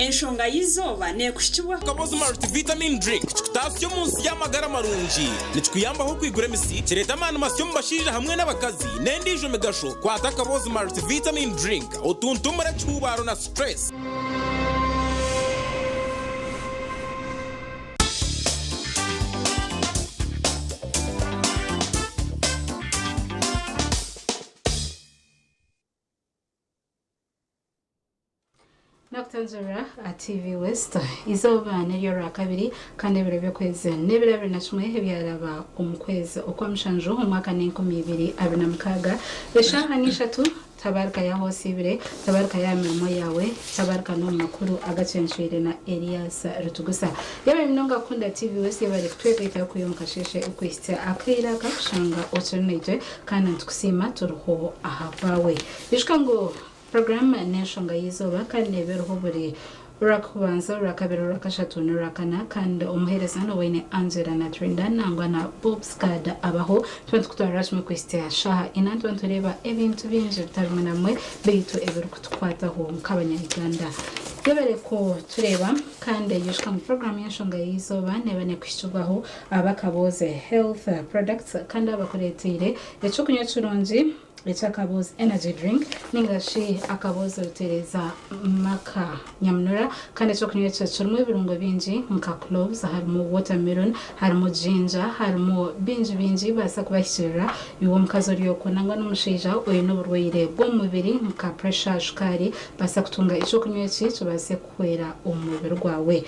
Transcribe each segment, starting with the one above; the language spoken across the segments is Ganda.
enshonga y'izoba nekushikibwa Kabozi multivitamin drink kikutasiyo munsi y'amagara marungi nikikuyambaho kwigura emisi kireta amani masyo mu bashija hamwe n'abakazi n'endijo migasho kwata Kabozi multivitamin drink otuntumure cyubaro na stress. Nakutanzura TV West izoba niryo rakabiri kandi birebe kweze nebirabiri na chumwe byaraba umukwezi okwamshanjo umwaka n'2026 beshaha nishatu tabarka ya hosibire tabarka ya mirimo yawe tabarka no makuru agacenshire na Elias Rutugusa yabe minonga kunda TV West yabari twegeta kuyomkasheshe ukwiste akira kakushanga alternate kandi tukusima turuho ahabawe bishkango Program neshonga yizoba kandi neberuho buri urakubanza urakabiri urakashatu nurakana kandi umuherezano wene Angela na Trinda nangwa na Bob Skad abaho twentukutwara rashme kwiste shaha inantu ntureba ebintu binje bitarumwe namwe bitu eberukutukwataho mukabanyarwanda yabere ko tureba kandi yushka mu program yashonga yizoba nebane kwishurwaho abakaboze health products kandi abakoretire yacukunye curunji Kabozi energy drink ningashi akabozi utereza maka nyamnura kandi cyo kunywe cyacurumwe birungo binji nka cloves harimo watermelon harimo ginger harimo binji basa kubashyirira yuwo mukazo ryo kunangwa n'umushija oyo n'uburwire bwo mubiri nka pressure shukari basa kutunga icyo kunywe cyo base kwera umubiri gwawe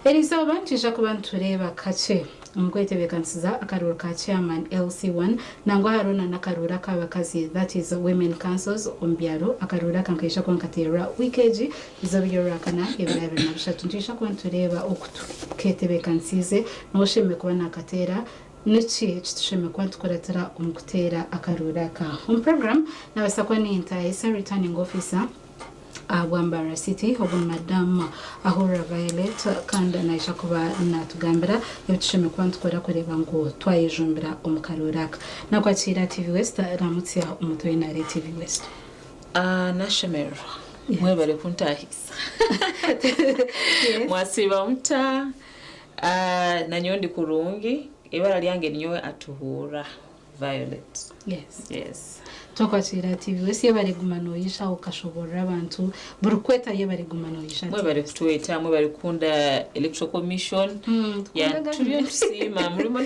Eliza banjije kubantureba kace umugwete bekansiza akarura ka chairman LC1 nangwa haruna nakarura kabakazi that is women councils ombyaro akarura kankesha konkatera weekage izobiyora kana ebirabiri na bishatu njisha kwantureba okutukete bekansize nosheme kuba nakatera Nichi chitusheme kwa tukoratera umukutera akarura ka program nabasakwa ni intayisa returning officer Wambara City hobun madam ahura Violet kandi naisha kuba natugambira yotusheme kwantukora kureba ngo twayijumbira umukaruraka nakwakira TV West ramutse umutoyi na TV West nashemero mwebale kuntahisa mwasiba mta nanyondi kurungi ibara lyange niyo atuhura Violet yes Tokwatira TV West yabari gumanoyisha ukashobora abantu burukweta yabari gumanoyisha mwebari kutweta mwebari kunda electoral commission ya tuliyo tusima murimo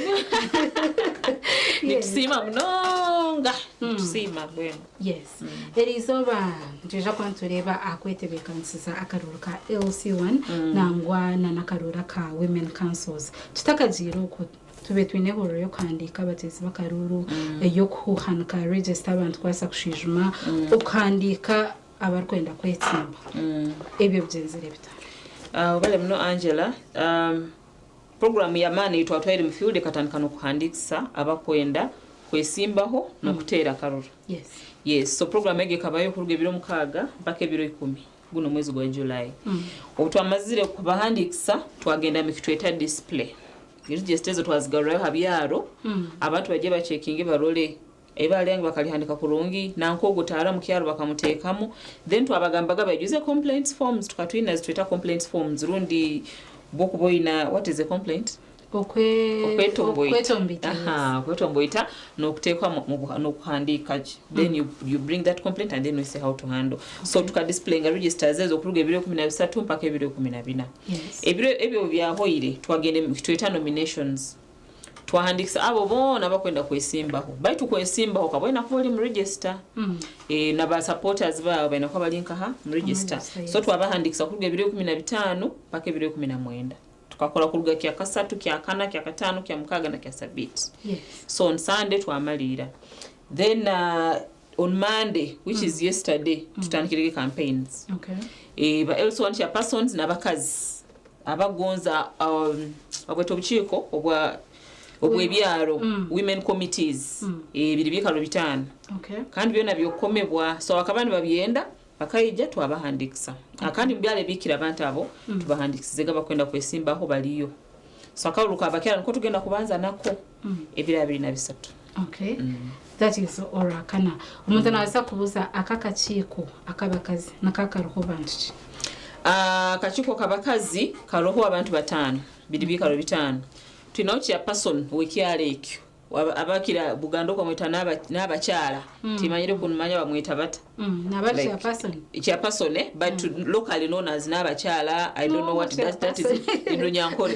tusima mnonga tusima bwenu yes Elizoba njeja kwantureba akwete bekansiza akaruruka LC1 nangwa na nakarura ka women councils tutakaziro ko tube twinehoro yo kwandika batezi bakaruru yo kuhanuka register abantu kwasa kushijuma ukandika abarkwenda kwetsimba ebyo byenzere bitara ubale mno Angela program ya mani itwatwaire mu field katandika no kuhandikisa abakwenda kwesimbaho no kutera karuru yes so program ege kabayo kuruge biro mukaga mpaka biro 10 guno mwezi gwa July obutwamazire kubahandikisa twagenda mikitweta display Registezo twazigarura habyaro abantu baje bacheckinge barole ebalenga bakalihandika kurungi nanko gutara mu kyaro bakamutekamo then twabagambaga bajuze complaints forms tukatwina zitweta complaints forms rundi bokuboina what is a complaint okwetomboita nokutekwa no kuhandika then you bring that complaint and then we see how to handle so tukadisplaying registers ezo kuruga ebiro 13 mpaka ebiro 14 ebyo byahoire twagende tweta nominations twahandikisa abo bona bakwenda kwesimbaho baitu kwesimbaho kabona kuvoli mu register na ba supporters bawo baina kwa balinka ha mu register so twabahandikisa kuruga ebiro 15 mpaka ebiro 19 tukakola kuruga kya kasatu kya kana kya katano kya mukaga na kya sabiti so on Sunday twamalira then on Monday which is yesterday tutandikirege campaigns ba L1 cha persons na bakazi abagonza abweto buchiko obwebyaro women committees biri bikalo bitano kandi byona byokomebwa so akabandi babyenda bakayija twabahandikisa akandi mbyale bikira abantu abo tubahandikisize bakwenda kwesimba aho baliyo so akaruka abakira nko tugenda kubanza nako ebira 23 that is ora kana umuntu naza kubuza akakachiko akabakazi nakakaruho bantu Akakiiko kabakazi karoho abantu 5 biri bikalo 5 tulinawo chairperson w'ekyalo ekyo abakira Buganda kwa mwita n'abakyala timanyire kunmanya bamwita bata chairperson but locally known as n'abakyala. I don't know what that is in Runyankore.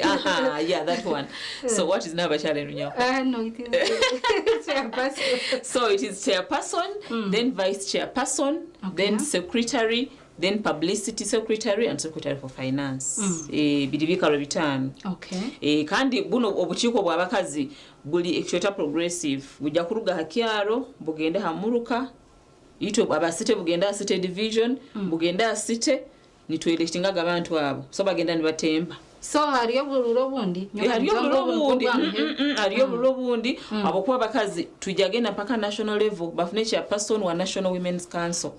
Yeah, that one. So what is n'abakyala in Runyankore? No, it is chairperson. So it is chairperson, then vice chairperson, then secretary, then publicity secretary and secretary for finance. Biri bikalo 5. Okay. Kandi buno obukiiko bw'abakazi buli ekyota progressive bujja kuruga hakyalo bugende hamuruka ito abasite bugenda asite division bugenda asite nitwelectinga abantu abo so bagenda nibatemba. So hariyo buluro bundi hariyo buluro bundi abokuba bakazi tujagenda paka national level bafune chairperson wa National Women's Council.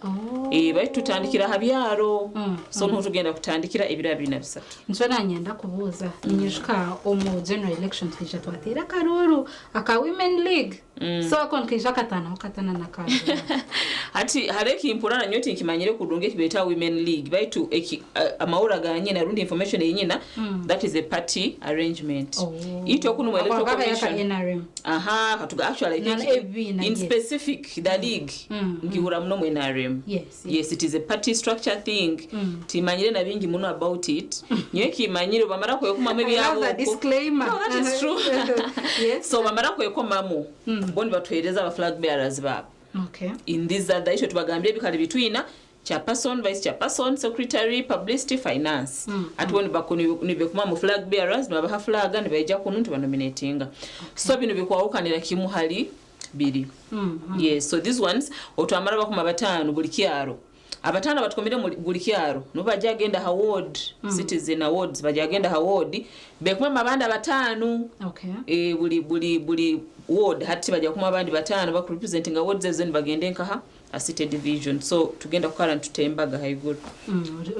Baitu tutandikira habyaro so ntugenda kutandikira ebira 23. Nshona nyenda kubuza ninyishika omu general election twisha twatera karuru aka Women League. So akonkisha katana na kazi. Ati hareki impurana nyoti nkimanyire kudunge kibeta Women League baitu amaura ganye na rundi information yenyina. That is a party arrangement. Ito kuno electoral commission. Katuga actually in specific the league ngiura mno mu NRM. Yes, it is a party structure thing. Timanyire na bingi muno about it. Nyeki manyire bamara ko yokuma mebi yabo. Disclaimer. No, that is true. Yes. So bamara ko yokoma mu. Bondi batwereza aba flag bearers babo. Okay. In this that issue tubagambye bikali bitwina chairperson, vice chairperson, secretary, publicity, finance. Atwoni bakunibe mu flag bearers nibaha flag and baija kununtu banominatinga. So bino bikwawukanira kimu hali biri. Yes, so these ones otwamara bakuma 5 buli kyaro. Abatana batukomere mu buli kyaro no bajagenda ha ward citizen awards bajagenda ha ward bekuma mabanda 5. Okay. Buli ward hati bajja kuma abandi 5 bakurepresenting awards ezo bagende nkaha a city division. So tugenda kukala tutembaga haiguru.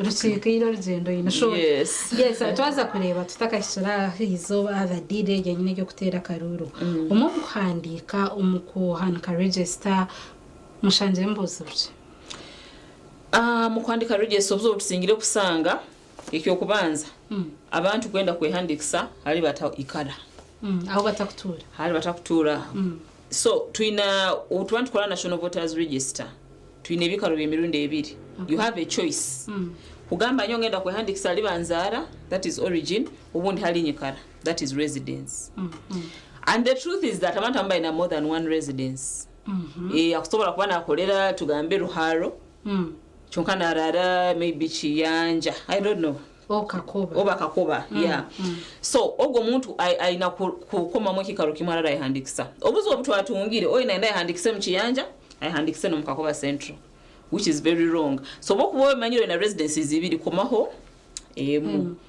Rusikiro rugendo ino sho. Yes. Twaza kureba tutakashira hizo abadire yenyine cyo kutera karuru. Umukuhandika umukuhanika register mushanje mbozuje. Mukwandika register obzo tusingire kusanga ekyo kubanza. Abantu kwenda kwehandikisa ali bata ikada. Aho batakutura. Hali batakutura. So tuina utwantu kola National Voters Register. Tuine bikalo by'emirundi 2. You have a choice. Kugamba nyo ngenda kwehandikisa ali banzara, that is origin, ubundi hali nyikara, that is residence. And the truth is that abantu ambaye na more than one residence. Akusobola kuba nakolera tugambe Ruharo. Chonkana arara maybe Chiyanja, I don't know. Oba kakoba. Yeah. So ogo muntu aina kukoma mu kikaro kimara yahandikisa. Obuzo obutu atungire oina enda yahandikisa mu Chiyanja, yahandikisa no mu Kakoba Central, which is very wrong. So bokubo manyiro na residences ibiri komaho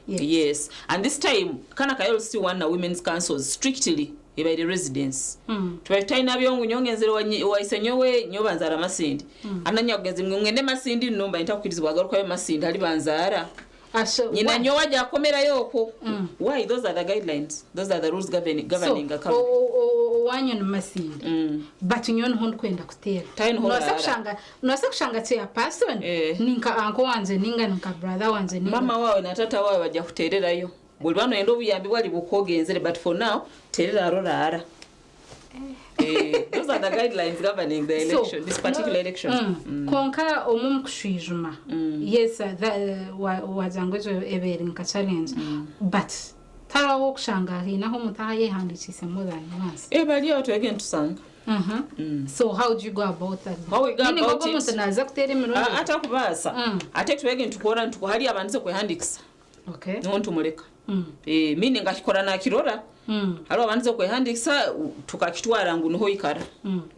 yes. And this time kana kayolo si one na women's councils strictly by the residence. Twataina byongu nyongenzero wa isenyowe nyobanzara masindi. Ananya kugeze mwende masindi nomba ntakukirizwa garuka yo masindi ali banzara. Nyina nyowa ja komera yoko. Why? Those are the guidelines. Those are the rules governing a country. Wanyo no masindi. But nyon hondo kwenda kutera. Unaweza kushanga tia person. Ninka anko wanze ninga ninka brother wanze ninga. Mama wao na tata wao waja kuterera yo. Buli bano endo buyambi bwali bukogenzere, but for now terera rora. Those are the guidelines governing the election, so, this particular election. Konka omum kushijuma. Yes, wazangozo eberi nka challenge. But tara wokushanga hina ho mutaye handikise more than once. Bali out again to sang. So how do you go about that? How we go about it? Ata kubasa. Ate twege ntukora ntukuhali abanze kwehandikisa. Okay. Nontu muleka. Mini ngakikora na kirora. Halo abanze kwehandikisa tukakitwara ngo niho ikara.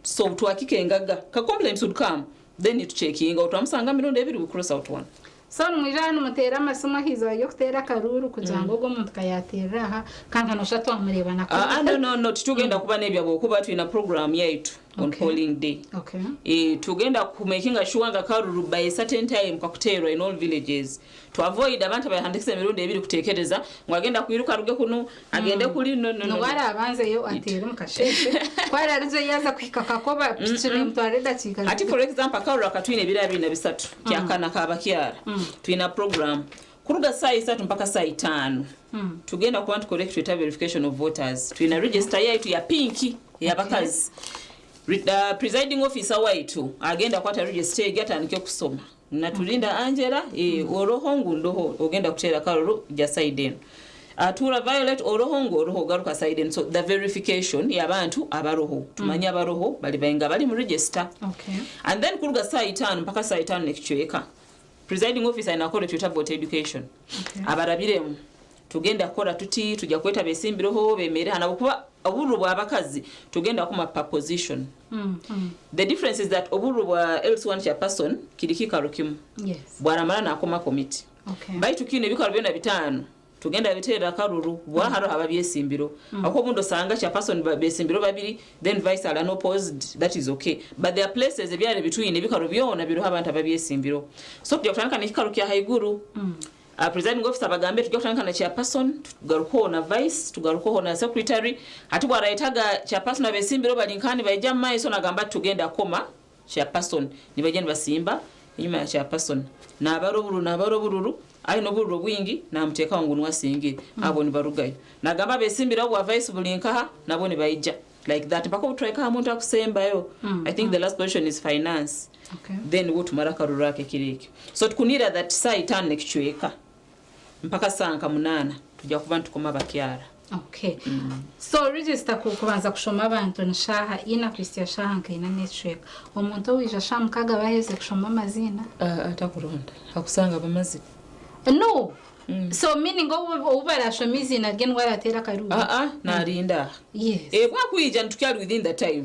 So twakike ngaga. Ka complaints would come. Then you checking out amsanga mirundi 2 we cross out one. So mwijana mutera masomo hizo yo kutera karuru kujango go muntu kayatera ha kanga no shato amureba na no tutugenda kuba nebya bokuba twina program yaitu on polling day. Tugenda kumakinga sure nga karuru by a certain time kakutero in all villages to avoid abantu abahandikise emirundi ebiri kutekereza ngagenda kuiruka ruge kuno agende kuli no wala abanze yo atero mukasheshe kwara arizo yaza kwikakakoba pichine mtu areda chika ati for example karuru akatwine ebira na bisatu kyakana kabakyara twina program kuruga saa 3 mpaka saa 5 tugenda ku want correct verification of voters twina register yaitu ya pinki ya bakazi presiding officer waitu agenda kwata register gatandike kusoma natulinda Angela orohongu ndoho ogenda kutera karuru ja side atura Violet orohongu oroho garuka side so the verification ya bantu abaroho tumanya abaroho bali bainga bali mu register and then kuruga saa 5 mpaka saa 5 nekichweka presiding officer inakora tuta vote education abarabiremu tugenda kora tuti tujja kweta besimbiroho bemere hanabukuba oburu bwa abakazi tugenda kuma per position the difference is that oburu bwa else1 chairperson kirikika rukimu bwaramana na akoma committee baitu kine bikaro byona bitano tugenda bitera karuru bwa haro ababyesimbiro ako bundo sanga chairperson besimbiro babiri then vice ala no posed that is okay but there are places ebyale between bikaro byona biro abantu ababyesimbiro so tujja kutandika nikikaro kya haiguru presiding officer bagambe tujja kutandika na chairperson tugaruko na vice tugaruko na secretary ati bwaraitaga chairperson abesimbiro balinkani bayja maiso nagamba tugenda koma chairperson nibajeni basimba inyuma ya chairperson na abarobururu ayi no bururo bwingi na mteka wangu nwasingi abo ni barugayo nagamba besimbira wa vice bulinkaha nabo ni bayija like that mpaka utraika umuntu akusembayo I think the last position is finance then what maraka rurake kiriki so tukunira that site and nekichweka mpaka sanka munana tujja kuba ntukoma bakyara so register kubanza kushoma abantu nshaha ina Christian shaha nkaina network omuntu wija shamkaga baheze kushoma amazina atakuronda hakusanga bamazina no so meaning ubarashoma izina again waratera karu narinda bwakuija ntukyali within the time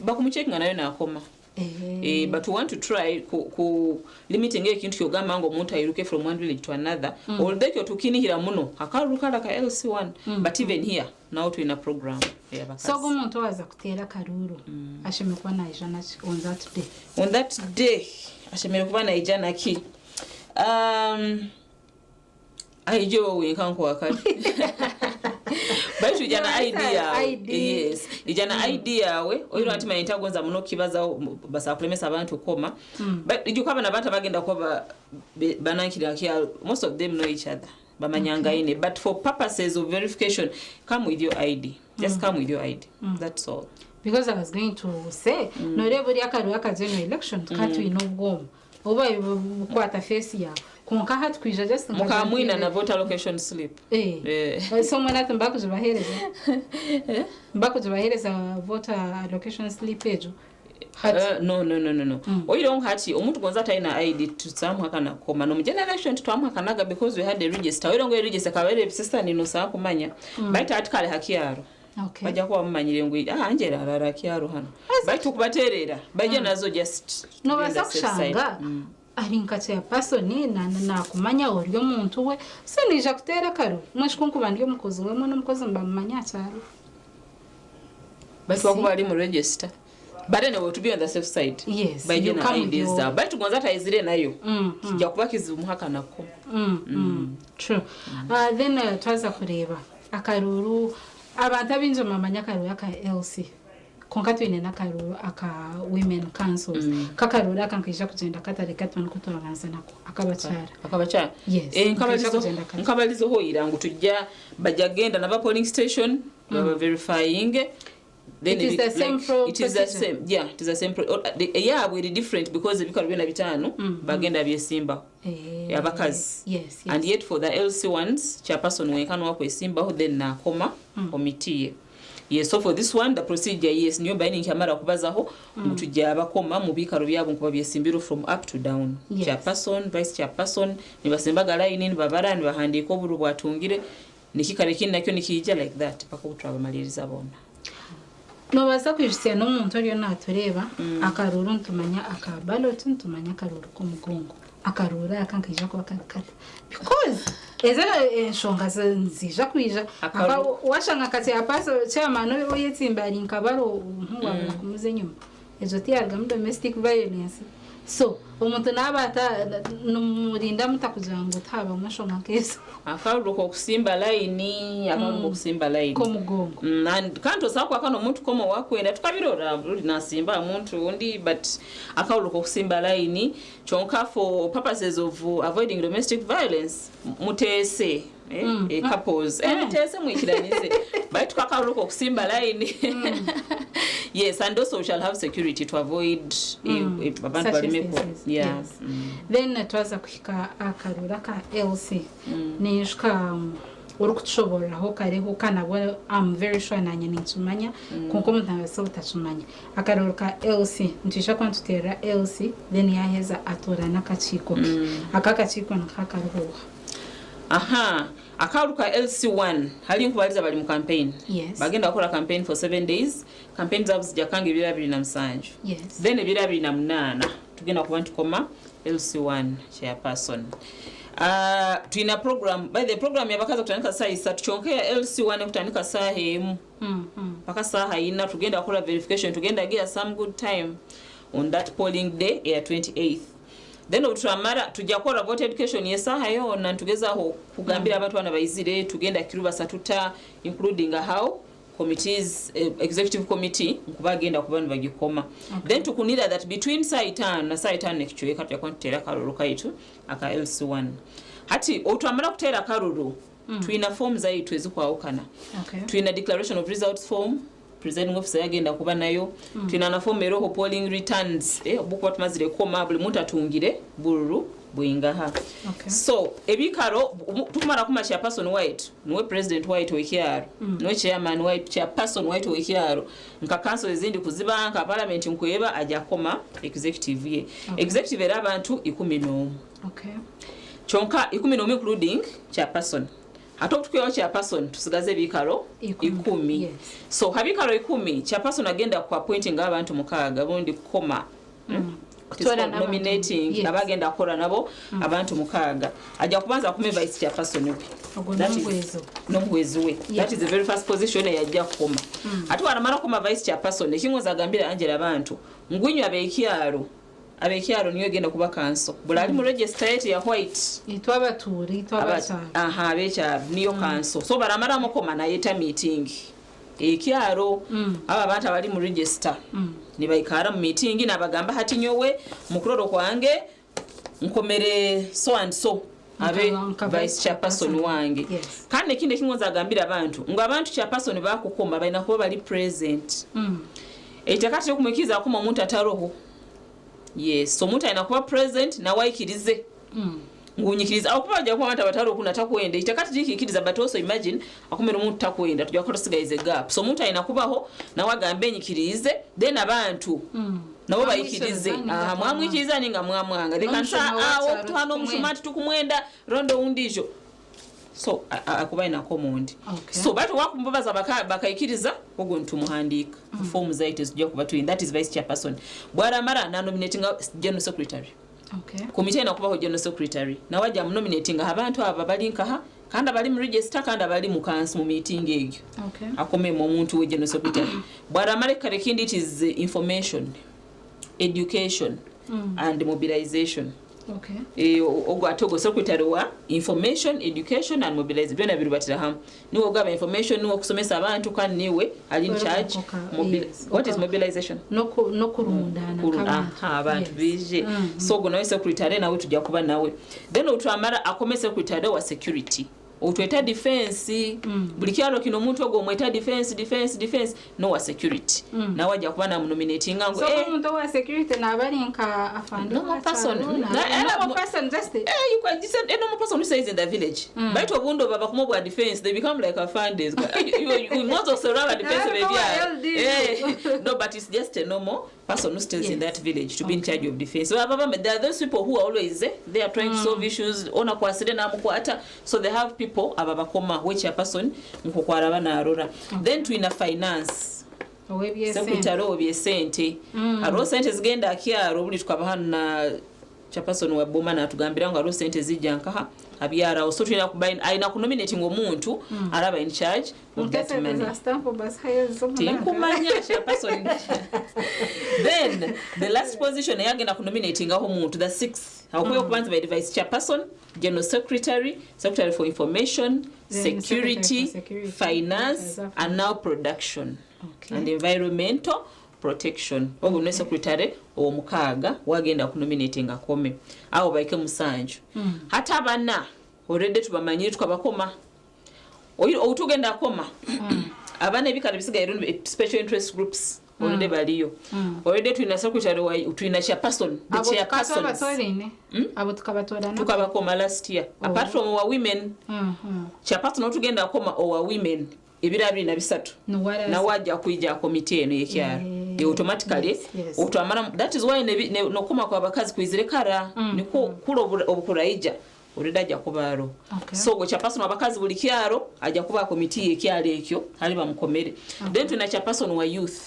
bakumucheckinga nayo nakoma but we want to try ku limiting ekintu kyogamba ngo omuntu ayiruke from one village to another although kyo tukinihira muno akaruka ka LC1 but even here now to in a program so omuntu waza kutera karuru asheme kwa na ijana on that day asheme kuba na ijana ki aijo wenkanko wakati but ijana idea yes ijana idea we oyiro ati mayinta gonza muno kibaza basa kulemesa abantu koma but ijukaba nabantu bagenda kwa banankira kya most of them know each other bamanyanga ine but for purposes of verification come with your ID just come with your ID that's all because I was going to say no reburi akaru akazeno election katu inobwo oba kwata face ya konka hat kwija just mukamwina na voter allocation slip so mwana tambako zibahereza voter allocation slip ejo no oyiro ngati omuntu gonza taina ID tutsamwa kana koma no generation tutwamwa kanaga because we had a register oyiro ngo register kabere sister nino sa kumanya baita atikale hakiyaro bajja kuba mumanyire ngo Angela arara kyaro hano baitu kubaterera bajja nazo just no bazakushanga ari nkati ya person na kumanya oryo muntu we sinija kutera karu mwashikunkubandye mukozi we mwana mukozi mbamanya cyaro basi wakuba ari mu register but anyway to be on the safe side by you know ideas but tugonza taizire nayo kijja kuba kizumuhaka nako true then twaza kureba akaruru abantu abinzo mamanya karu aka LC konkatu ine nakaruru aka women councils kakaruru akankisha kugenda katareka twan kutoranza nako akabachara yes nkabalizo hoirangu tujja bajagenda na polling station verifying then it is the same it is the same it is the same we are different because the bikaro byona bitano bagenda byesimba yabakazi and yet for the LC ones chairperson wekano wako esimba then na koma committee yes so for this one the procedure yes niyo bayini nkyamara kubazaho mutujja abakoma mu bikaro byabo nkuba byesimbiro from up to down chairperson vice chairperson nibasembaga line ni babara ni bahandiko buru bwatungire nikikare kindi nakyo nikija like that paka kutraba maliriza bona no baza kwijisya no muntu ariyo natureba akaruru ntumanya akabalo ntumanya akaruru ko mugongo akarura akankija kuba kati because ezera enshonga nzija kwija washanga kati apaso chairman oyetsimba ali nkabaro nkuwa kumuze nyuma ezo tiarga mu domestic violence so umuntu nabata numurinda mutakujango taba mashonga keso akaruko okusimba line akaruko okusimba line ko mugongo kanto sakwa kano omuntu komo wakwenda tukabirora buli nasimba omuntu undi but akaruko okusimba line chonka for purposes of avoiding domestic violence mutese couples mutese mwikiranize but tukakaruko okusimba line yes, and also we shall have security to avoid abantu balimeko yes. Then twaza kuhika akarura ka LC nishka urukutushobora ho kareho kanabo I'm very sure nanye nintumanya konko mutanga so utachumanya akarura ka LC ntisha kwantutera LC then yaheza atora nakachiko akakachiko nakakaruwa aha akaruka LC1 hali nkubaliza bali mu campaign yes. Bagenda akora campaign for 7 days campaign zabs jakange ebira 27 yes. Then ebira 28 tugenda kuba ntukoma LC1 chairperson tuina program by the program yabakaza kutandika saa 3 tuchonkea LC1 kutandika saa hemu paka saa ina tugenda akora verification tugenda get some good time on that polling day ya 28th. Then utramara tujakora vote education yesaha yona ntugeza kugambira abantu bana bayizire tugenda kiruba satuta including how committees executive committee nkubagenda kubantu bagikoma then tukunira that between saitan na saitan nekichwe kati yakontera karuru kaitu aka LC1 hati utramara kutera karuru tuina form za itu ezikwaukana tuina declaration of results form presiding officer yagenda kuba nayo tuina na form eroho polling returns buko batumazire koma buli muntu atungire bururu buingaha so ebikaro tukumara kuma chairperson white niwe president white wekiaro niwe chairman white chairperson white wekiaro nka council ezindi kuzibanka parliament nkuyeba ajakoma executive ye executive era abantu 11 chonka 11 including chairperson hato tukiyo chairperson tusigaze ebikaro 10 yes. So habikaro 10 chairperson agenda ku appointing abantu mukaga bondi koma nominating yes. Abagenda akora nabo abantu mukaga ajja kubanza kume vice chairperson we that is nomwezo we yes. That is the very first position yajja koma atu aramara kuma vice chairperson ekingoza agambira Angela abantu ngwinyo abekiaro niyo genda kuba kanso bulali mu register yete ya white itwabaturi abekiaro niyo kanso so baramara mukoma na yeta meeting ekiaro aba bantu abali mu register ni bayikara mu meeting nabagamba hati nyowe mukuroro kwange nkomere so and so abe vice chairperson wange yes. Kandi kinde kingoza agambira abantu ngo abantu chairperson bakukoma baina kuba bali present etakati yokumwikiza akoma omuntu ataroho yes so muntu aina kuba present na waikirize ngunyikiriza akubaje kwa mata bataro kuna takwenda itakati jikikiriza but also imagine akumera omuntu takwenda tujja kutosigayize gap so muntu aina kubaho na wagambe nyikirize then abantu nabo bayikirize mwamwikiriza ninga mwamwanga lekansa awo kutano mushumati tukumwenda rondo undijo so akubaina komondi so batu wakumbabaza bakayikiriza ogo ntumuhandika form zaite zijja kuba twin that is vice chairperson bwara mara na nominating general secretary committee inakubaho general secretary na wajja nominating abantu aba bali nkaha kandi bali mu register kandi bali mu council mu meeting egyo akome mu muntu we general secretary bwara mara kare kindi it is information education and mobilization ogo atogo secretary wa information education and mobilization byona birubatira ham niwo gaba information niwo kusomesa abantu kandi niwe ali in charge what is mobilization no kurundana abantu bije so go nawe secretary nawe tujja kuba nawe then utwamara akome secretary wa security utweta defense bulikyalo kino omuntu ogo omweta defense no wa security na wajja kuba na nominating ngo so omuntu wa security na bali nka afande no person just you can just no person who says in the village right obundo baba kumobwa defense they become like afandes you most of surround defense maybe no but it's just a normal person who stays in that village to be in charge of defense so there are those people who are always they are trying to solve issues ona kwasire na mukwata so they have people ababakoma which a person mukokwara bana arora then to in a finance secretary obyesente aro sente zigenda akiaro buli tukabahana chairperson wa boma natugambira nga sente zijja nkaha abyara so tulina kubain aina kunominating omuntu araba in charge of that money. Tinkumanya chairperson. Then the last position yagenda kunominating aho omuntu the sixth akuyo kubanza by vice chairperson, general secretary for information, security, finance and now production and environmental protection. Ogo ne secretary omukaaga wagenda kunominating akome awo baike musanju hata bana already tubamanyi tukabakoma outugenda akoma abana ebikala bisigaye special interest groups already baliyo already tuina secretary tuina chairperson the chairperson abo tukabatorana tukabakoma last year apart from our women chairperson otugenda akoma our women ebirabiri na bisatu na wajja kuija committee eno yekyaro automatically utamara that is why no kuma kwa bakazi kuizire kara niko kulo obukuraija uredaja kubaro so go chairperson abakazi buli kyaro aja kuba committee yekyaro ekyo ali bamukomere then tuna chairperson wa youth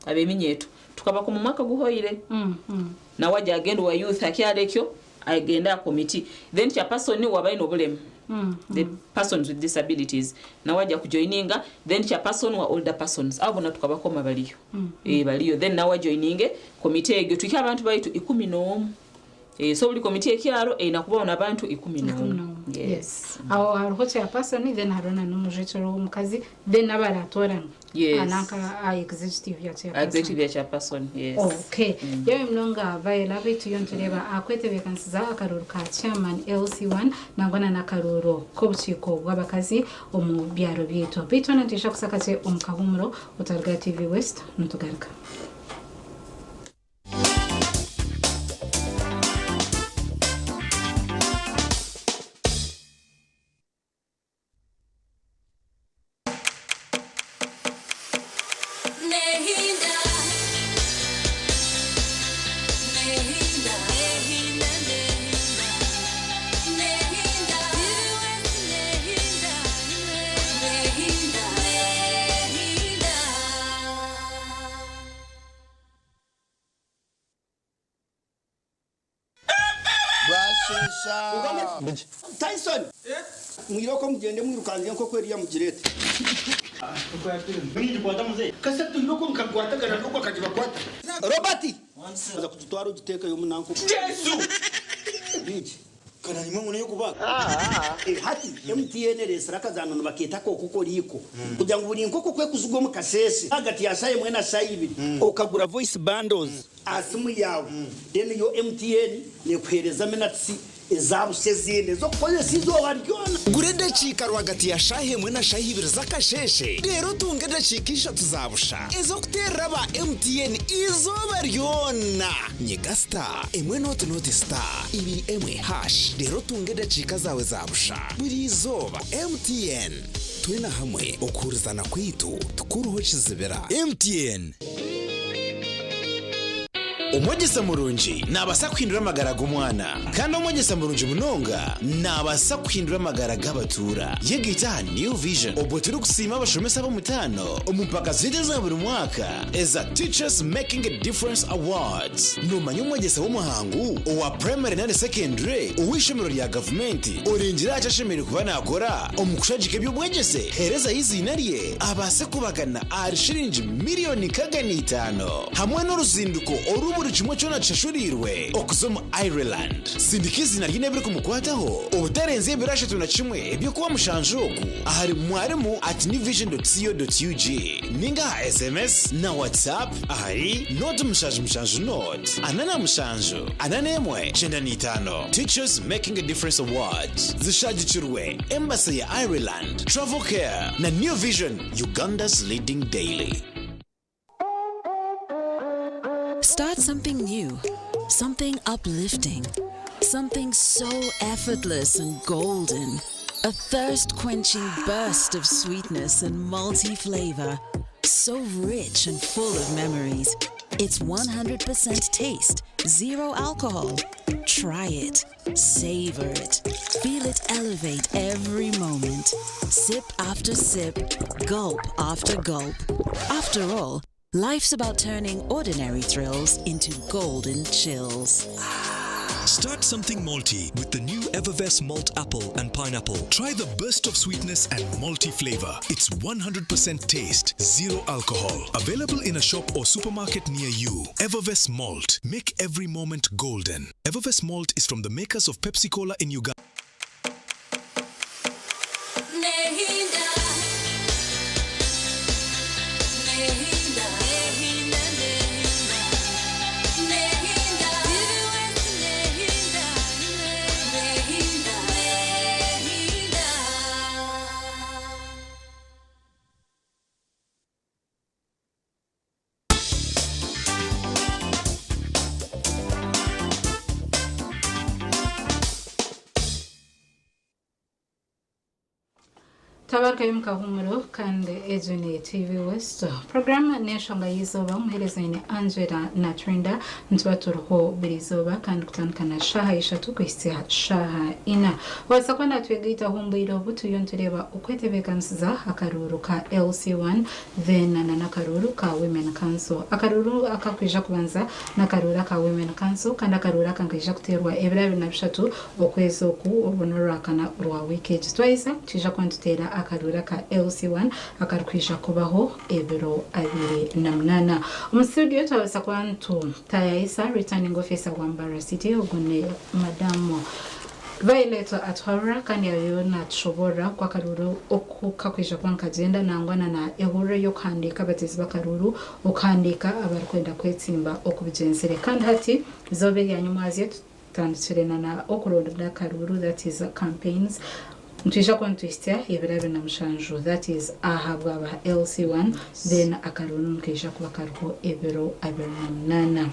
abeminyetu tukaba ku mwaka guhoire na wajja agenda wa youth akyaro ekyo agenda committee then chairperson wabaino bulemu the persons with disabilities na wajja kujoininga then chairperson wa older persons abo na tukabakoma baliyo baliyo then na wajoininge committee egyo tukya abantu baitu 11 so buli committee ekyaro inakuba na abantu 11 yes aho hariho chairperson then harona n'umujetero w'umukazi then nabaratorana anaka executive ya chairperson yes okay yewe mnonga vaila bitu yontureba akwete bekansiza akaruru ka chairman LC1 nangona na karuru kobchiko bw'abakazi omu byaro byeto bitu natisha kusakate omukahumuro utarga TV West nutugaruka. Tyson mwiroko mugende mwirukanze nko kweri ya mugirete kasa tuyiroko mukagwatagara nuko akajiba kwata Robert aza kutwara ugiteka yo munanko Yesu biki kana nimwe mune yokubaga hati MTN resara kazano baketa ko kuko liko kugira ngo buri nkoko kwe kuzugo mukasese hagati ya saye mwena sayibiri okagura voice bundles asimu yawe then yo MTN ne kwereza menatsi ezabu sezine zo koze sizo baryona gurede chika rwagati ya shahe mwena shahibira zakasheshe rero tungede chikisha tuzabusha ezo kutera ba MTN izo baryona nyega star emwe not star ibiri emwe hash rero tungede chika zawe zabusha buri izoba MTN twina hamwe okurizana kwitu tukuruho kizibera MTN. Umwogesa murunji nabasa kwindura amagara g'umwana kandi umwogesa murunji munonga nabasa kwindura amagara g'abatura yegita New Vision obwo turi kusima abashomesa bo mutano umupaka zideza buri mwaka eza Teachers Making a Difference Awards numanya umwogesa w'umuhangu owa primary na secondary uwishimiro rya government orinjira acashimira kuba nakora umukushajike by'umwogese hereza izina rye abase kubagana arishirinji miliyoni kagani 5 hamwe n'uruzinduko buri kimwe cyona cyashurirwe okuzomo Ireland sindikizi nari nebere kumukwataho ubutarenze birashatu na kimwe ebyo kuba mushanjoku ahari mwarimu @newvision.co.ug ninga SMS na WhatsApp ahari not mushanjo not anana mushanjo ananemwe 95 Teachers Making a Difference Awards zishajicirwe Embassy ya Ireland Travel Care na New Vision, Uganda's leading daily. Start something new, something uplifting, something so effortless and golden. A thirst-quenching burst of sweetness and multi-flavor, so rich and full of memories. It's 100% taste, zero alcohol. Try it, savor it, feel it elevate every moment. Sip after sip, gulp after gulp. After all, life's about turning ordinary thrills into golden chills. Start something malty with the new Evervest Malt Apple and Pineapple. Try the burst of sweetness and malty flavor. It's 100% taste, zero alcohol. Available in a shop or supermarket near you. Evervest Malt. Make every moment golden. Evervest Malt is from the makers of Pepsi Cola in Uganda. Tabarka yumkahumuro kandi ejuni TV West program neshonga yizoba umuhereza ine Angela na Trinda ntwaturuho birizoba kandi kutankana shaha ishatu kwisiha shaha ina wasakwana twegita humbiro butuyontureba ukwete vacancies akaruru ka LC1 then na karuru ka Women Council akaruru akakwija kubanza na karura ka Women Council kandi akarura kankija kuterwa ebirabi na bishatu okwezo ku obonora kana rwa weekend twice tija kwantutera akarura ka LC1 akarukwisha kubaho ebiro 28 umustudio twabasa kwantu tayisa returning officer wa Mbara City ogune madamu Violet atwara kandi yona tshobora kwa karuru okukakwisha kwankagenda nangwana na ehore yo kandika batizi bakaruru okandika abarkwenda kwetsimba okubigenzere kandi hati zobe yanyumazi tandikirena na okuronda karuru that is campaigns Ntuisha kwa ntuistia ebirabe na mshanju that is ahabwa ba LC1 then akarunu mkisha kuba karuko ebiro 28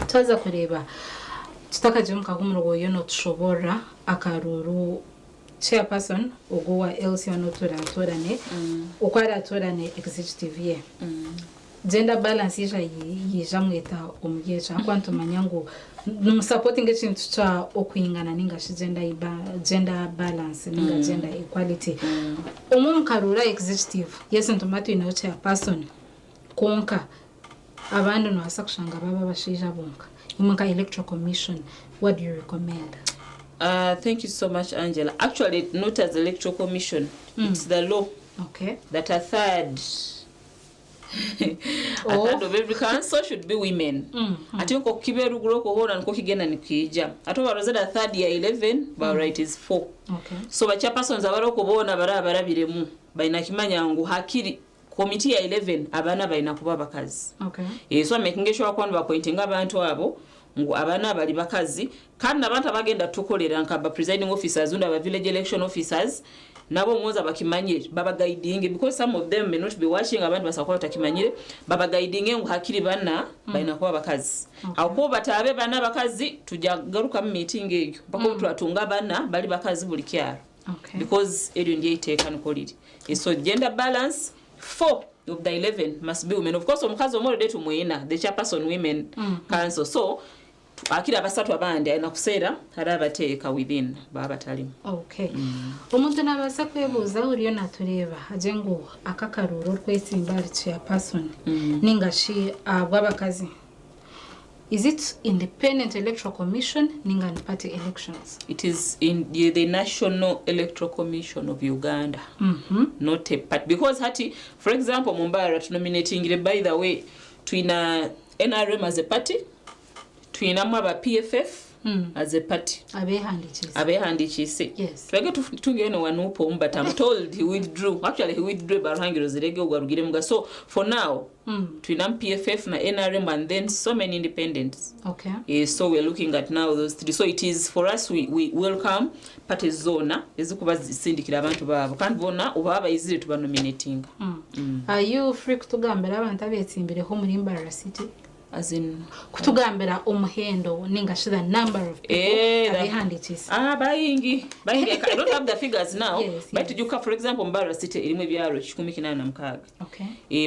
Twaza kureba tutakaje mukahumuro yono tushobora akaruru chairperson ogowa LC1 otorane ukwara atorane executive ye gender balance yija mweta omugecha kwantu manyango supporting ekintu cha okuyingana ninga gender balance ninga gender equality karura executive yes ntomatu ino chairperson konka abantu no asakushanga baba bashija bonka umunka electoral commission what do you recommend? Thank you so much, Angela. Actually, not as electoral commission, it's the law that a third of every council should be women. I think Kiberu Groko Hora and Kokigena Nikija. I told her that a third year 11, but right is 4. So, a chairpersons are Bona Barabiremu by Nakimanya Hakiri committee 11 Abana by Nakubabakazi. So I'm making sure one appointing abantu abo. Abana bali bakazi kandi abantu abagenda tukolera nkaba presiding officers unda ba village election officers nabo mwoza bakimanyire baba guiding because some of them may not be watching abantu basakola takimanyire baba guiding ngo hakiri bana baina kwa bakazi ako batabe bana bakazi tujagaruka mu meeting eyo bako twatunga bana bali bakazi buli kyaro because edo ndiye iteka nkolire so gender balance 4 of the 11 must be women. Of course omukazi omulode tumwina the chairperson women council so akira basatu abandi ayina kuseera arabateeka within baba talimu omuntu nabasa kwebuuza uriyo natureba ajengo akakaruro kwesimba chairperson ningashi abwabakazi. Is it independent electoral commission ninga party elections? It is in the National Electoral Commission of Uganda. Not a party. Because hati, for example, Mumbara nominating by the way twina NRM as a party, twina maba PFF as a party. Abehandi chise. Yes. Twage tungeno wanupo but I'm told he withdrew. Actually he withdrew barangiro zirege ugarugire mga. So for now twinam PFF na NRM and then so many independents. So we're looking at now those three. So it is for us we welcome party zona ezikuba zisindikira abantu babo kandi bona ubaba izire tuba nominating. Are you free kutugambira abantu abetsimbire ho muri Mbara City? As in kutugambira umuhendo ningashira number of people abihandikiza bayingi I don't have the figures now but you can for example Mbara City ilimu byaro 18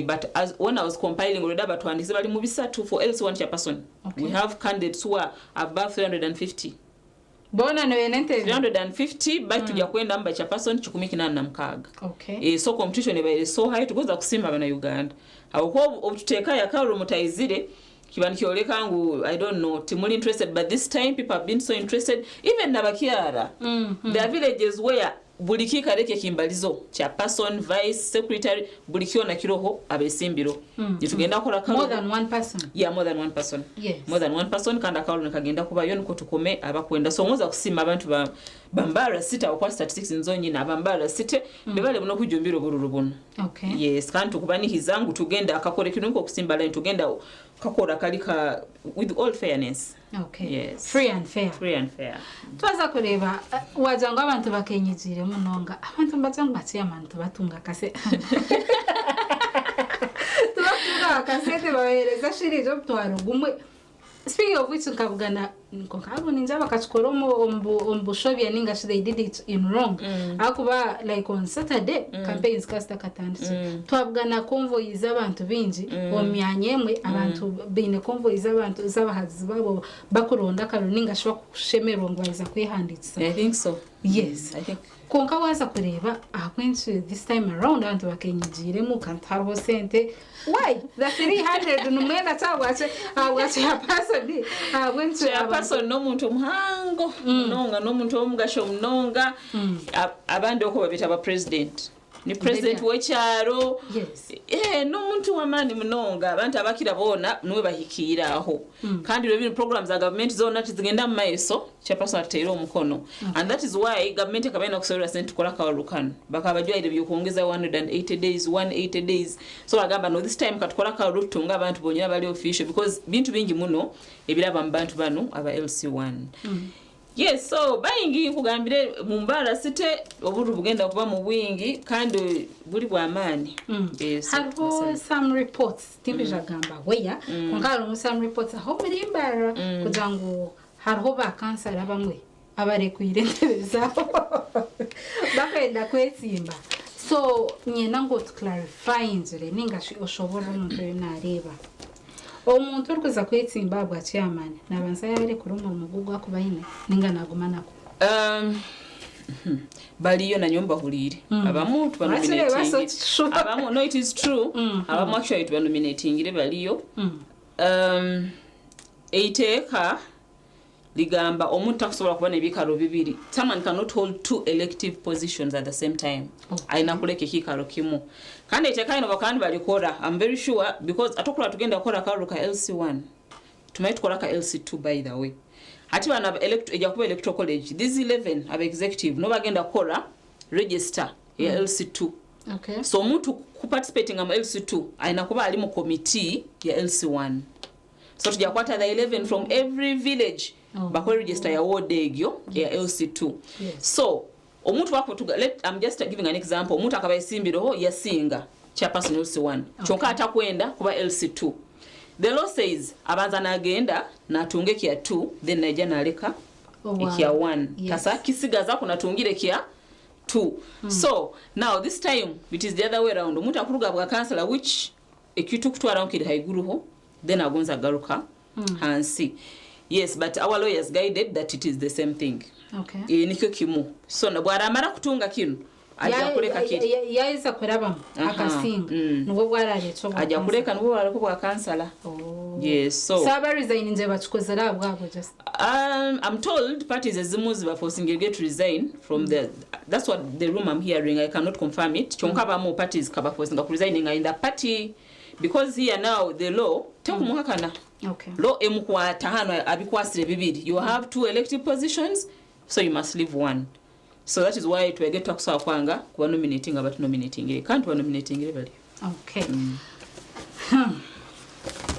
but as when I was compiling already about twandise bali mu bisatu for LC1 chairperson we have candidates who are above 350 bona no yenente 350 but tujja kwenda mba chairperson 18 so competition eba so high tugoza kusimba bana Uganda aho obuteka yakaro mutayizire kibani kyoleka ngu I don't know timuli interested, but this time people have been so interested, even nabakyala. There are villages where buli kikaleke kimbalizo cha person, vice secretary, buli kiona kiroho abesimbiro. Nitugenda kola more than one person. Yeah, more than one person. Yes. More than one person kanda kaulu nakagenda kuba yo niko tukome abakwenda. So ngoza kusima abantu bambara sita okwa statistics nzonyi na bambara site bebale muno kujumbiro bururu buno. Okay. Yes, kandi tukubani hizangu tugenda akakore kinu nko kusimba line tugenda kakora kalika with all fairness. Okay. Yes. Free and fair. Free and fair. Twaza kureba wajanga abantu bakenyizire munonga abantu mbazanga batiya abantu batunga kase tubatunga kasete bahereza shirizo mtwaro gumwe. Speaking of which nkavugana nkabo ninja bakachikoromo ombushovya ninga they did it in wrong. Akuba like on Saturday campaigns kasta katanditse twavugana convoy z'abantu binji omyanyemwe abantu bine convoy z'abantu z'abahazi babo bakuronda karuninga shwa kushemerwa ngo baza kwihanditsa. I think so. Yes, I think konka waza kureba akwinshi this time around abantu bakenyigire mu kantarho sente. Why? The 300 numwenda tawatse awatse ya person awentse ya person no muntu mhango nonga no muntu omugasho mnonga abandi okwo babita ba president ni president wecharo. Yes. No muntu wamani mnonga abantu abakira bona nuwe bahikira aho kandi rero programs za government zona tizigenda mu maeso cha person atero omukono and that is why government akabaina kusorera sente kola kawalukano bakabajwa ile byokuongeza 180 days so agamba no this time katukola kawalutunga abantu bonyera bali official because bintu bingi muno ebiraba mbantu bano aba LC1. Yes, so bayingi kugambire mumbara site oburu bugenda kuba mu bwingi kandi buli bwa amani. Yes. Have some reports timbija gamba weya ngalo some reports aho muri mbara kujangu hariho bakansa abamwe abare kwirentebeza bakenda kwetsimba. So nyena ngo to clarify inzire ningashi oshobora umuntu nareba omuntu urikuza kwetsimba bwa chairman nabanza yari kuruma umugugwa kubayine ninga nagumanako baliyo na nyumba hulire abamuntu banominating abamu no it is true abamu actually to nominating ile baliyo eiteka ligamba omuntu akusobola kubana ebikaro bibiri. Someone cannot hold two elective positions at the same time. Aina kuleke kikaro kimu kandi eteka ino bakandi balikora. I'm very sure because atokula tugenda kora karuka LC1 tumait kora ka LC2 by the way ati bana ejakuba electoral college these 11 aba executive no bagenda kora register ya LC2. Okay. So omuntu ku participating am LC2 aina kuba ali mu committee ya LC1. So tujakwata the 11 from every village bakore register ya ward egyo ya LC2. Yes. So omuntu wako I'm just giving an example. Omuntu akabayisimbiro yasinga chairperson LC1 chonka atakwenda kuba LC2. The law says abanza nagenda natunge kia 2 then naija naleka kia 1. Yes. Kasa kisigaza kunatungire kia 2. So now this time it is the other way around. Omuntu akuruga bwa councillor which ekitu kutwara nkiri haiguruho then agonza garuka hansi. Yes, but our lawyers guided that it is the same thing. Okay. Nikyo kimu. So na bwara mara kutunga kinu aja kuleka kitu yaisa kuraba akasinga nuwo bwarare cyo aja kuleka nuwo bwarare kwa kansala. Yes, so saba resign nje bachukozera bwabo just I'm told parties ezimuzi ba forcing get to resign from that's what the room I'm hearing. I cannot confirm it. Chonka ba mo parties kaba forcing ga resigning in the party because here now the law takumuhakana. Okay. Law emukwata hano abikwasire bibiri. You have 2 elective positions, so you must leave 1. So that is why to get takusa kwanga kuwa nominating about nominating ile can't nominating ile bali. Okay.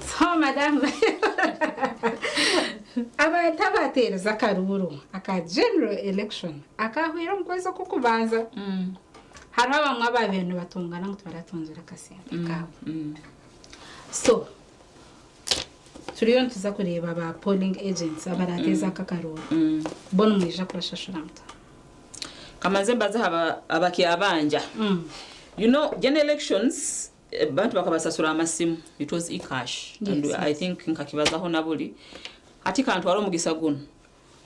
So madam aba tabatera zakaruru aka general election akahwira mkweza kukubanza hari abamwe ababenu batungana ngo twaratunzira kasembe kawe. So turiyo ntuza kureba ba polling agents abarateza kakaruru bono mwija kurashashura mta kamaze mbaza abaki abanja. You know, general elections bantu bakabasasura amasimu it was e-cash. Yes, and yes. I think nkakibazaho nabuli ati kantu waro mugisa guno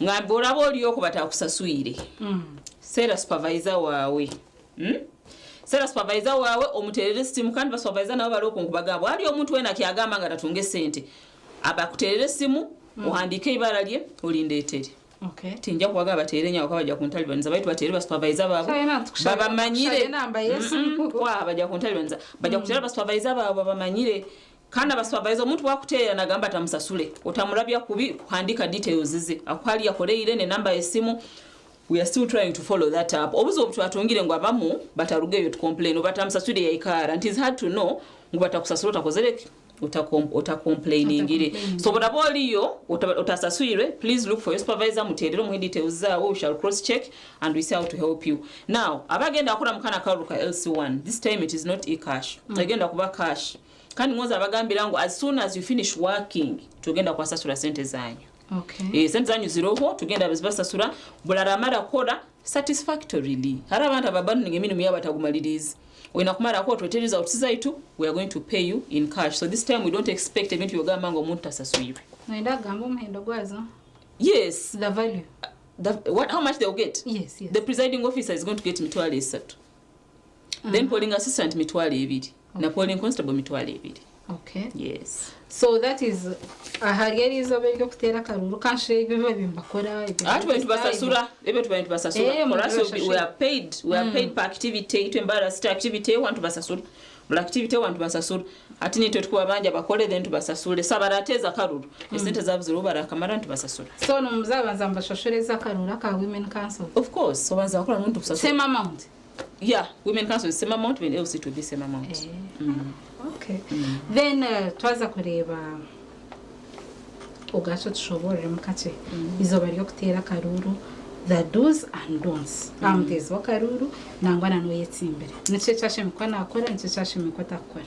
ngambora boliyo kubata kusaswire sera supervisor wawe sera supervisor wawe omuterere system kandi ba supervisor nabo bali okunkubagabo ali omuntu wena kyagamba nga tatunge sente abakuterere simu uhandike ibara lye olindeetere tinja kuwaga batere nya wakabajja kuntalibaniza baitu batere ba supervisor babo babamanyire namba yesu kwa bajja kuntalibaniza bajja kutera ba supervisor babo babamanyire kana ba supervisor omuntu bwakuteera nagamba tamusasule otamulabya kubi kuhandika details zize akwali yakoleire ne namba yesimu. We are still trying to follow that up. Obuzo obutu atungire ngo abamu batarugeyo to complain obatamusasule yaikara and it is hard to know ngo batakusasula takozereke complainingire so bonaboliyo utasaswire. Please look for your supervisor muterero mu details zawo. We shall cross check and we see how to help you. Now abagenda akora mukana karuka LC1 this time it is not e-cash agenda kuba cash kandi ngoza abagambira ngo as soon as you finish working tugenda kwasasula sente zanyu. Sente zanyu ziroho tugenda bazibasasula bularamara kola satisfactorily hari abantu ababanu ningemini muyaba tagumaliriza wena kumara ko twetereza utsizaitu we are going to pay you in cash. So this time we don't expect ebintu yogamba ngo omuntu asaswire naenda gamba umuhendo gwazo. Yes, the value how much they will get. Yes. The presiding officer is going to get mitwale 3 then polling assistant mitwale 2 na polling constable mitwale 2. Okay. Yes. So that is ahari izo byo kutera karuru kanshire ibyo bimbakora ibyo. Abantu basasura ebyo tubantu basasura. For us we are paid per activity to embarrass activity want basasura. Bula activity want basasura. Ati ni tukuba banja bakole then tubasasule sabarateza karuru. Esente zabuzuru barakamara ntubasasura. So no muzabanza mbashoshereza karuru ka women council. Of course so banza bakora muntu busasura. Same amount. Yeah, women council is same amount when else it will be same amount. Okay. Then twaza kureba ugacho tushobore mukate izo bari kutera karuru the do's and don'ts amtezi wa karuru nangwana no yetsimbere nice cyashe mukwana akora nice cyashe mukota akora.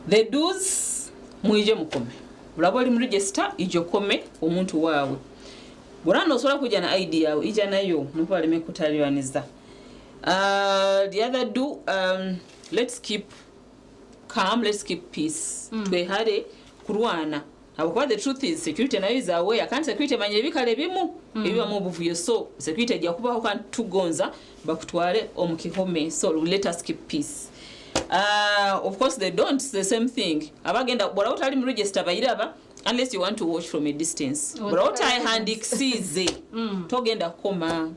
The do's mwije mukome bulaboli mu register ijo kome omuntu wawe burano sola kuja na ID yawe ija nayo nuko alime kutaliwaniza. The other do let's keep calm, let's keep peace. Twehare kurwana abakuba the truth is security nayo is aware kandi security manye bikale bimu ebiba mu buvuyo so security ajja kubaho kandi tugonza bakutwale omukihome so let us keep peace. Of course they don't the same thing abagenda bora utali mu register bayiraba unless you want to watch from a distance bora utai handiksize togenda koma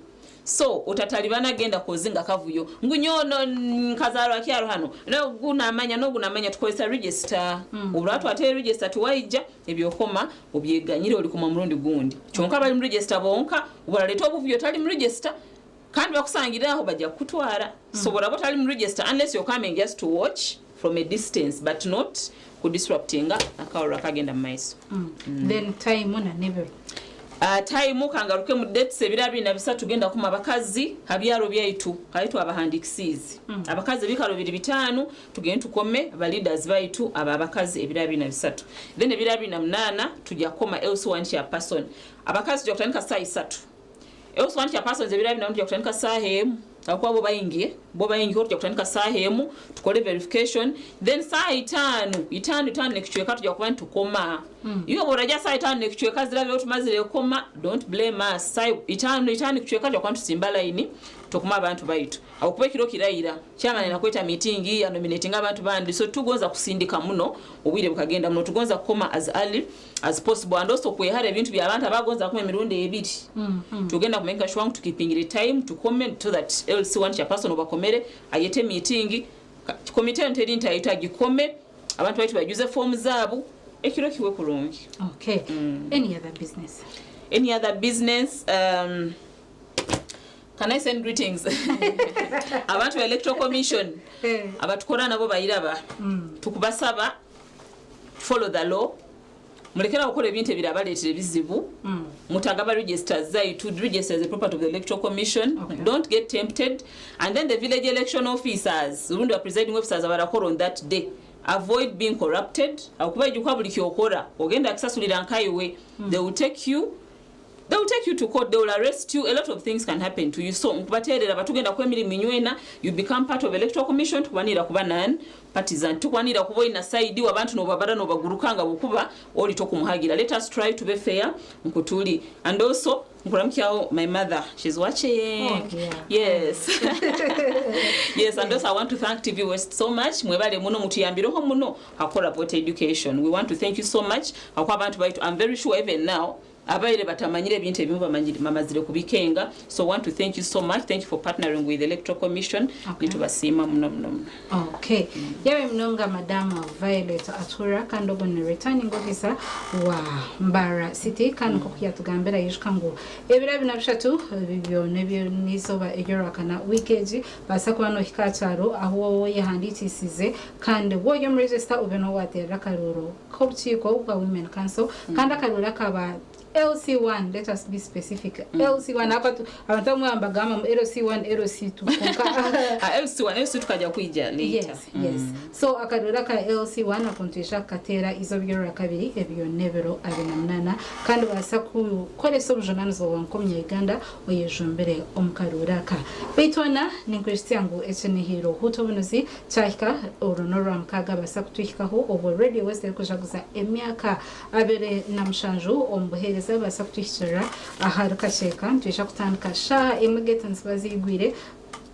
so utatalibana genda kozinga kavuyo ngunyono nkazaro kyaro hano no gunamanya tukozesa register ubulatu ate register tuwaija ebyokoma obyeganyire oli kuma murundi gundi kyonka bali mu register bonka ubalaleto obuvuyo tali mu register kandi bakusangira aho bajja kutwara so bora tali mu register unless you're coming just to watch from a distance but not kudisruptinga akawra kagenda maiso. Then time on never time kangaruke mu dates ebirabiri na bisatu genda kuma abakazi habyaro byaitu kaitu abahandikisizi abakazi bikalo 2-5 tugenda tukome aba leaders baitu abakazi ebirabiri na bisatu then ebirabiri na 8 tujja koma L1 chairperson abakazi tujja kutandika saa 3 L1 chairperson ebirabiri na tujja kutandika saa hemu akwa bo bayingie ko tujja kutandika saa hemu tukole verification then saa 5 nekichweka tujja kuba tukoma iyo boraja saa 5 nekichweka zirabe otumazire koma don't blame us saa 5 kichweka tujja kuba tusimba line tokuma abantu baitu akuba kiro kirayira kyama na kweta meeting ya nominating abantu bandi so tugonza kusindika muno obwire bukagenda muno tugonza koma as early as possible and also kwehara ebintu bya abantu abagonza kuma emirundi ebiri tugenda kumeka shwangu tukipingire time tukome so that LC1 chairperson obakomere ayete meeting committee nteri ntayita gikome abantu baitu bajuze form zabu ekiro kiwe kulungi. Okay. Any other business can I send greetings? Abantu wa electoral commission abatukora nabo bayiraba tukubasaba follow the law mulekera okole ebintu ebirabaleetera bizibu mutagaba registers zaitu register as a property of the electoral commission. Don't get tempted and then the village election officers urundi wa presiding officers abarakora on that day avoid being corrupted akuba ijukwa buli kyokora ogenda akisasulira nkaiwe they will take you to court, they will arrest you, a lot of things can happen to you. So nkubaterera batugenda kwemiri minywena you become part of electoral commission tukwanira kuba nan partisan tukwanira kuba ina side wabantu no babara no bagurukanga bukuba oli tokumuhagira. Let us try to be fair nkutuli and also my mother, she's watching. Oh, yeah. Yes. Yes, and also I want to thank TV West so much. Mwebale muno mutuyambireho muno akola about education. We want to thank you so much. I'm very sure even now abaire batamanyire ebintu ebimu bamazire kubikenga. So want to thank you so much. Thank you for partnering with the Electoral Commission. Nitubasima muno. Okay. Yewe mnonga Madam Violet Atura kandogo ne returning officer wa Mbara City kanko kuyatugambira yishukango ebira binabishatu bibyo nebyo nizoba ejorakana weekend basakwano hikataro aho yahanditisize kandi woyo register ubeno watera karuro kopchiko kwa Women Council kanda karura kaba LC1, let us be specific. LC1 hapa abantu mwambagama LC1 LC2 LC1 tukaja kuija later. Yes. So akarura ka LC1 akontesha katera izo byora kabiri ebyo nebero abinamnana kandi basaku kole sobjonani zo wankomye Uganda oyejombere omukarura ka betona ni Christiango echene hero hutobunuzi cyahika oronora mkaga basaku tuhikaho over radio west kujaguza emyaka abere namshanju ombuhere basa kutwishira aharuka cheka twisha kutandika sha immediate bazigwire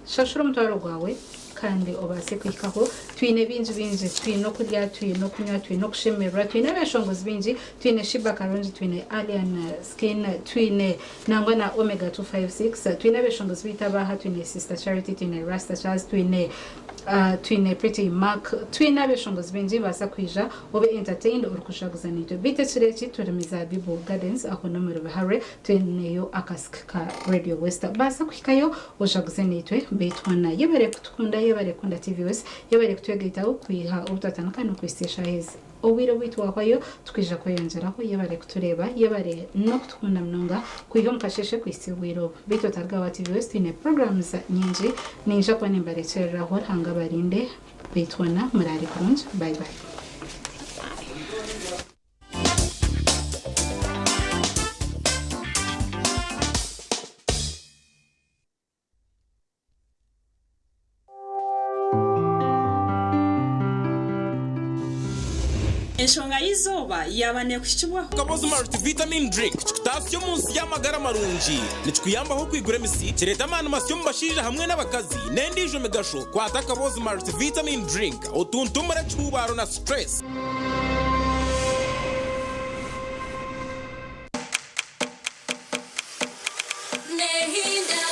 shashura mutwaro gwawe kandi obase kwikaho twine binji twino kurya twino kunywa twino kushemera twine beshongozi binji twine shiba karonji twine alien skin twine nangwa na omega 256 twine beshongozi bitabaha twine sister charity twine rasta charles twine pretty mark twine beshongozi binji basa kwija obe entertained urukushaguza nito bite chireki turemiza bibo gardens aho nomero bahare twine yo akaska radio west basa kwikayo oshaguze nitwe betwana yebere kutukunda yebare kunda TVS yebare kutwegitaho kwiha utatana no kwistesha hezi obwire bwitwa kwayo tukija koyongeraho yebare kutureba yebare no kutukunda mnonga kwiho mukasheshe kwistibwiro bito targa wa TVS ine programs nyinji ninja kwa nimbarecherera ho hanga barinde betwana murari kurunj bye bye. Enshonga y'izoba yabane kushibwaho Kabozi multivitamin drink chitasyo munsi y'amagara marungi nichikuyambaho kwigura emisi kireta amanu masyo mubashije hamwe n'abakazi nendijo megasho kwata Kabozi multivitamin drink otuntumura cyubaro na stress Nehinda